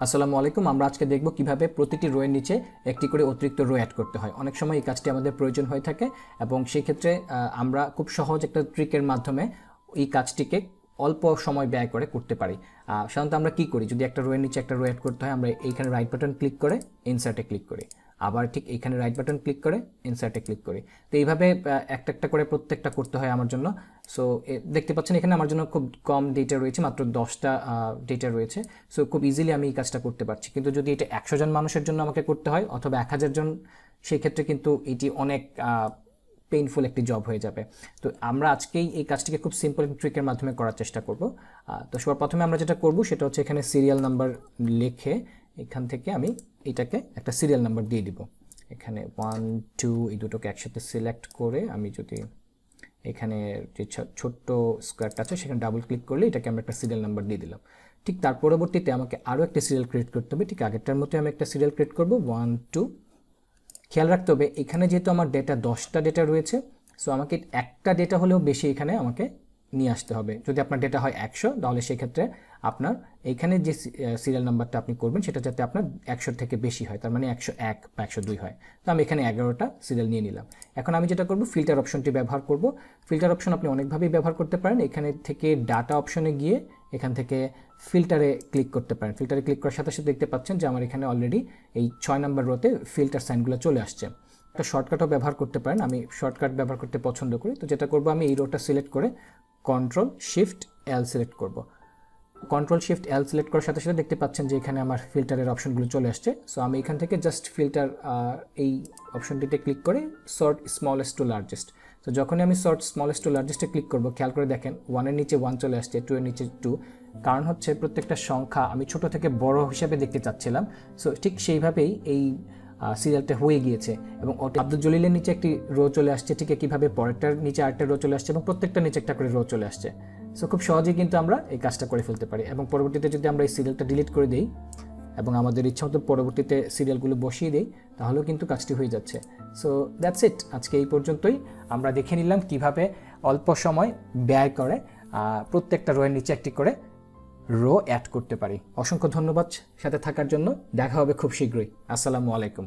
আসসালামু আলাইকুম। আমরা আজকে দেখব কিভাবে প্রতিটি রোয়ের নিচে একটি করে অতিরিক্ত রো অ্যাড করতে হয়। অনেক সময় এই কাজটি আমাদের প্রয়োজন হয়ে থাকে এবং সেই ক্ষেত্রে আমরা খুব সহজ একটা ট্রিকের মাধ্যমে এই কাজটিকে অল্প সময় ব্যয় করে করতে পারি। সাধারণত আমরা কি করি, যদি একটা রোয়ের নিচে একটা রো অ্যাড করতে হয়, আমরা এইখানে রাইট বাটন ক্লিক করে ইনসার্টে ক্লিক করি, আবার ঠিক এইখানে রাইট বাটন ক্লিক করে ইনসার্টে ক্লিক করি। তো এইভাবে একটা একটা করে প্রত্যেকটা করতে হয় আমার জন্য। সো দেখতে পাচ্ছেন এখানে আমার জন্য খুব কম ডেটা রয়েছে, মাত্র 10টা ডেটা রয়েছে। সো খুব ইজিলি আমি এই কাজটা করতে পারছি। কিন্তু যদি এটা 100 জন মানুষের জন্য আমাকে করতে হয় অথবা 1000 জন, সেই ক্ষেত্রে কিন্তু এটি অনেক পেইনফুল একটি জব হয়ে যাবে। তো আমরা আজকেই এই কাজটিকে খুব সিম্পল ট্রিকের মাধ্যমে করার চেষ্টা করব। তো সবার প্রথমে আমরা যেটা করব সেটা হচ্ছে এখানে সিরিয়াল নাম্বার লিখে এখান থেকে আমি এটাকে একটা সিরিয়াল নাম্বার দিয়ে দিব। এখানে 1 2 এই দুটোকে একসাথে সিলেক্ট করে আমি যদি এখানে যে ছোট্ট স্কোয়ারটা আছে সেখানে ডাবল ক্লিক করলে এটাকে আমরা একটা সিরিয়াল নাম্বার দিয়ে দিলাম। ঠিক তার পরবর্তীতে আমাকে আরও একটা সিরিয়াল ক্রিয়েট করতে হবে। ঠিক আগেরটার মতো আমি একটা সিরিয়াল ক্রিয়েট করব 1 2। খেয়াল রাখতে হবে এখানে যেহেতু আমার ডেটা 10টা ডেটা রয়েছে, সো আমাকে একটা ডেটা হলেও বেশি এখানে আমাকে নিয়ে আসতে হবে। যদি আপনার ডেটা হয় 100, তাহলে সেক্ষেত্রে আপনার এইখানে যে সিরিয়াল নাম্বারটা আপনি করবেন সেটা যাতে আপনার 100 থেকে বেশি হয়, তার মানে 101 বা 102 হয়। তো আমি এখানে 11টা সিরিয়াল নিয়ে নিলাম। এখন আমি যেটা করব, ফিল্টার অপশনটি ব্যবহার করব। ফিল্টার অপশন আপনি অনেকভাবেই ব্যবহার করতে পারেন। এখানে থেকে ডাটা অপশনে গিয়ে এখান থেকে ফিল্টারে ক্লিক করতে পারেন। ফিল্টারে ক্লিক করার সাথে সাথে দেখতে পাচ্ছেন যে আমার এখানে অলরেডি এই 6 নম্বর রোতে ফিল্টার সাইনগুলো চলে আসছে। একটা শর্টকাটও ব্যবহার করতে পারেন, আমি শর্টকাট ব্যবহার করতে পছন্দ করি। তো যেটা করব, আমি এই রোটা সিলেক্ট করে কন্ট্রোল শিফট এল সিলেক্ট করব। কন্ট্রোল শিফট এল সিলেক্ট করার সাথে সাথে দেখতে পাচ্ছেন যে এখানে আমার ফিল্টারের অপশনগুলো চলে আসছে। সো আমি এখান থেকে জাস্ট ফিল্টার এই অপশনটিতে ক্লিক করে সর্ট স্মলেস্ট টু লার্জেস্ট। তো যখনই আমি সর্ট স্মলেস্ট টু লার্জেস্টে ক্লিক করব, খেয়াল করে দেখেন 1 এর নিচে 1 চলে আসছে, 2 এর নিচে 2। কারণ হচ্ছে প্রত্যেকটা সংখ্যা আমি ছোট থেকে বড় হিসাবে দেখতে চাচ্ছিলাম। সো ঠিক সেইভাবেই এই সিরিয়ালটা হয়ে গিয়েছে এবং আব্দুল জলিলের নিচে একটি রো চলে আসছে, ঠিক একইভাবে পরেরটার নিচে আরেকটা রো চলে আসছে এবং প্রত্যেকটা নিচে একটা করে রো চলে আসছে। সো খুব সহজেই কিন্তু আমরা এই কাজটা করে ফেলতে পারি এবং পরবর্তীতে যদি আমরা এই সিরিয়ালটা ডিলিট করে দিই এবং আমাদের ইচ্ছা মতো পরবর্তীতে সিরিয়ালগুলো বসিয়ে দিই, তাহলেও কিন্তু কাজটি হয়ে যাচ্ছে। So that's it. আজকে এই পর্যন্তই। আমরা দেখে নিলাম কিভাবে অল্প সময় ব্যয় করে প্রত্যেকটা রোয়ের নিচে একটি করে রো অ্যাড করতে পারি। অসংখ্য ধন্যবাদ সাথে থাকার জন্য। দেখা হবে খুব শীঘ্রই। আসসালামু আলাইকুম।